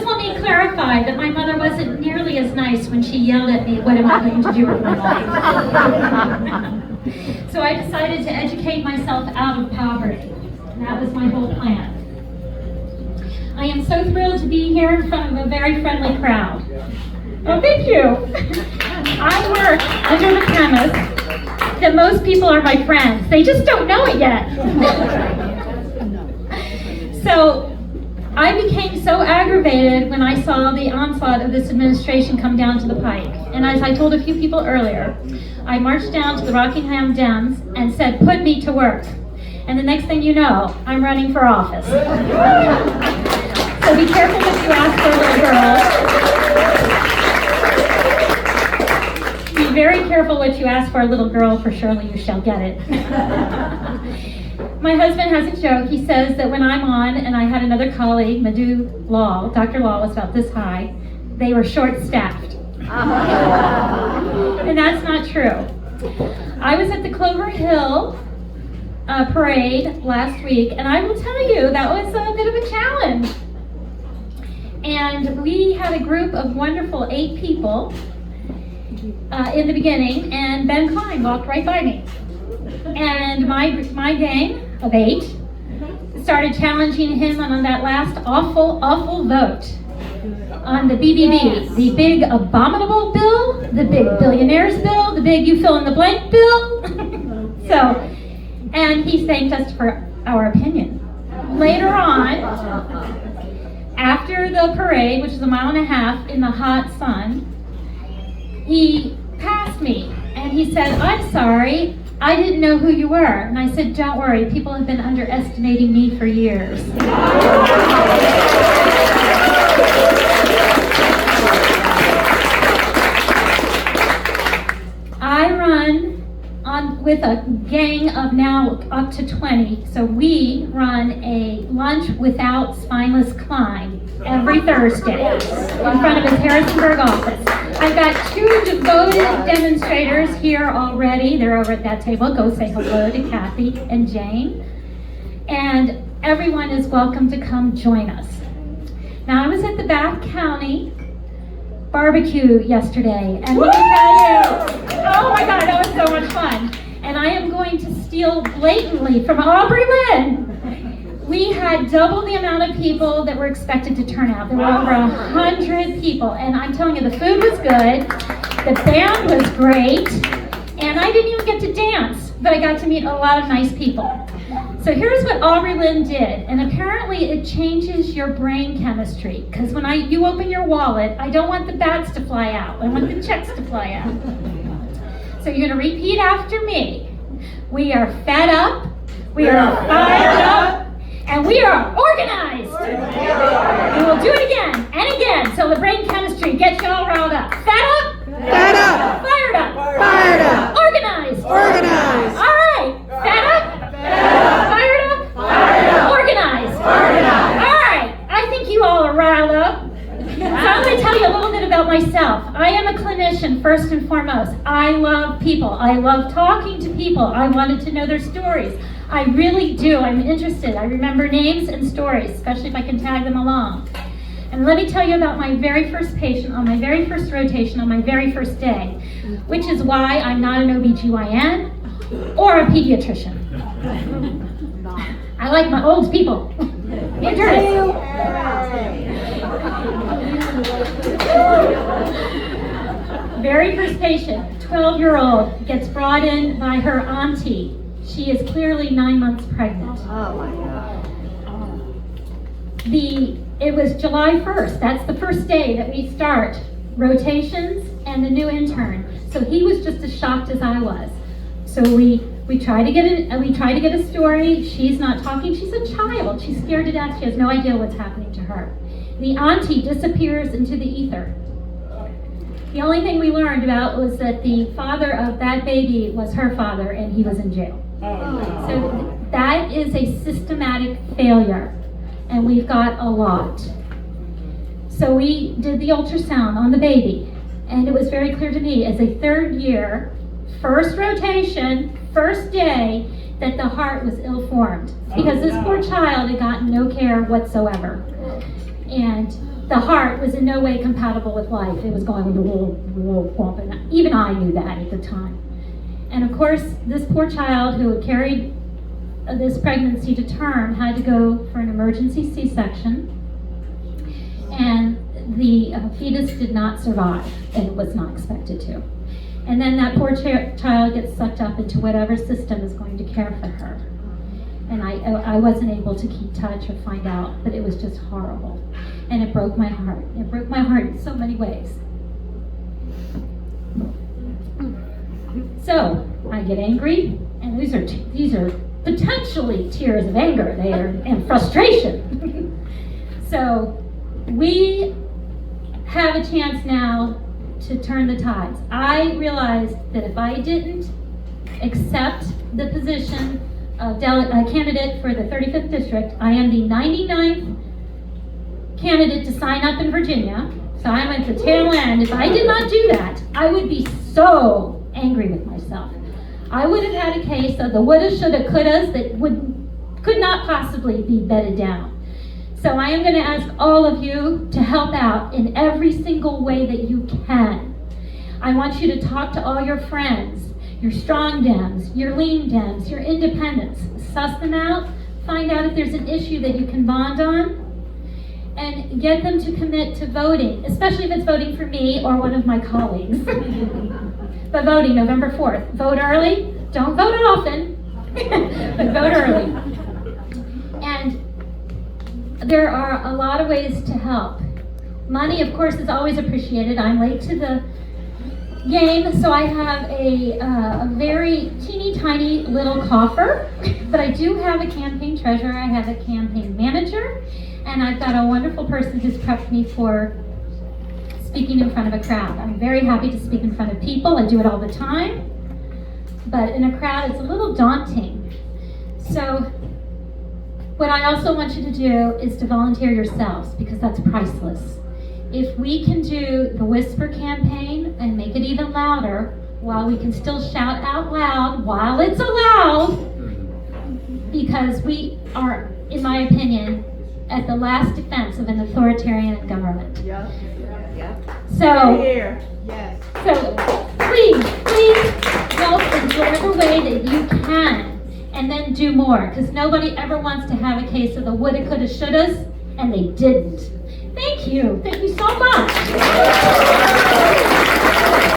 let me clarify that my mother wasn't nearly as nice when she yelled at me, what am I going to do with my life? So I decided to educate myself out of poverty. And that was my whole plan. I am so thrilled to be here in front of a very friendly crowd. Oh, thank you. I work under the premise that most people are my friends. They just don't know it yet. So I became so aggravated when I saw the onslaught of this administration come down to the pike. And as I told a few people earlier, I marched down to the Rockingham Dems and said, put me to work. And the next thing you know, I'm running for office. So be careful what you ask for, little girl. Be very careful what you ask for, a little girl, for surely you shall get it. My husband has a joke. He says that when I'm on, and I had another colleague, Madhu Lal, Dr. Lal was about this high, they were short-staffed. And that's not true. I was at the Clover Hill parade last week, and I will tell you, that was a bit of a challenge. And we had a group of wonderful 8 people in the beginning, and Ben Klein walked right by me. And my gang of 8 started challenging him on that last awful vote on the BBB, the big abominable bill, the big billionaires bill, the big you fill in the blank bill. And he thanked us for our opinion. Later on, after the parade, which is a mile and a half in the hot sun, he passed me and he said, I'm sorry, I didn't know who you were. And I said, don't worry, people have been underestimating me for years. I run with a gang of now up to 20. So we run a lunch without spineless climb every Thursday in front of his Harrisonburg office. I've got 2 devoted demonstrators here already. They're over at that table. Go say hello to Kathy and Jane. And everyone is welcome to come join us. Now, I was at the Bath County barbecue yesterday, and let me tell you, oh my God, that was so much fun. And I am going to steal blatantly from Aubrey Lynn. We had double the amount of people that were expected to turn out. There were over 100 people, and I'm telling you, the food was good, the band was great, and I didn't even get to dance, but I got to meet a lot of nice people. So here's what Aubrey Lynn did, and apparently it changes your brain chemistry, because when you open your wallet, I don't want the bats to fly out, I want the checks to fly out. So you're going to repeat after me. We are fed up, we are fired up, and we are organized. We will do it again and again, so the brain chemistry gets you all riled up. Fed up, fired up, organized. All right, fed up, fired up, organized. All right, I think you all are riled up. So I'm going to tell you a little bit about myself. I am a clinician first and foremost. I love people. I love talking to people. I wanted to know their stories. I really do. I'm interested. I remember names and stories, especially if I can tag them along. And let me tell you about my very first patient on my very first rotation on my very first day, which is why I'm not an OBGYN or a pediatrician. I like my old people. Very first patient, 12-year-old, gets brought in by her auntie. She is clearly 9 months pregnant. Oh my God. It was July 1st. That's the first day that we start rotations and the new intern. So he was just as shocked as I was. So we try to get a story. She's not talking. She's a child. She's scared to death. She has no idea what's happening to her. The auntie disappears into the ether. The only thing we learned about was that the father of that baby was her father, and he was in jail. So that is a systematic failure, and we've got a lot. So we did the ultrasound on the baby, and it was very clear to me as a 3rd year, first rotation, first day, that the heart was ill-formed, because this poor child had gotten no care whatsoever. And the heart was in no way compatible with life. It was going and even I knew that at the time. And of course, this poor child who had carried this pregnancy to term had to go for an emergency C-section, and the fetus did not survive, and it was not expected to. And then that poor child gets sucked up into whatever system is going to care for her. And I wasn't able to keep touch or find out, but it was just horrible. And it broke my heart. It broke my heart in so many ways. So I get angry, and these are potentially tears of anger and frustration. So we have a chance now to turn the tides. I realized that if I didn't accept the position of candidate for the 35th district, I am the 99th candidate to sign up in Virginia, so I'm at the tail end. If I did not do that, I would be so angry with myself. I would have had a case of the woulda, shoulda, couldas that could not possibly be bedded down. So I am going to ask all of you to help out in every single way that you can. I want you to talk to all your friends, your strong Dems, your lean Dems, your independents. Suss them out, find out if there's an issue that you can bond on, and get them to commit to voting, especially if it's voting for me or one of my colleagues. But voting November 4th. Vote early. Don't vote often, but vote early. And there are a lot of ways to help. Money, of course, is always appreciated. I'm late to the game, so I have a very teeny tiny little coffer, but I do have a campaign treasurer, I have a campaign manager, and I've got a wonderful person who's prepped me for speaking in front of a crowd. I'm very happy to speak in front of people. I do it all the time, but in a crowd it's a little daunting. So what I also want you to do is to volunteer yourselves, because that's priceless. If we can do the whisper campaign and make it even louder, while we can still shout out loud while it's allowed, because we are, in my opinion, at the last defense of an authoritarian government. Yeah. So, Yes. so please help in whatever way that you can, and then do more, because nobody ever wants to have a case of the woulda, coulda, shouldas, and they didn't. Thank you so much.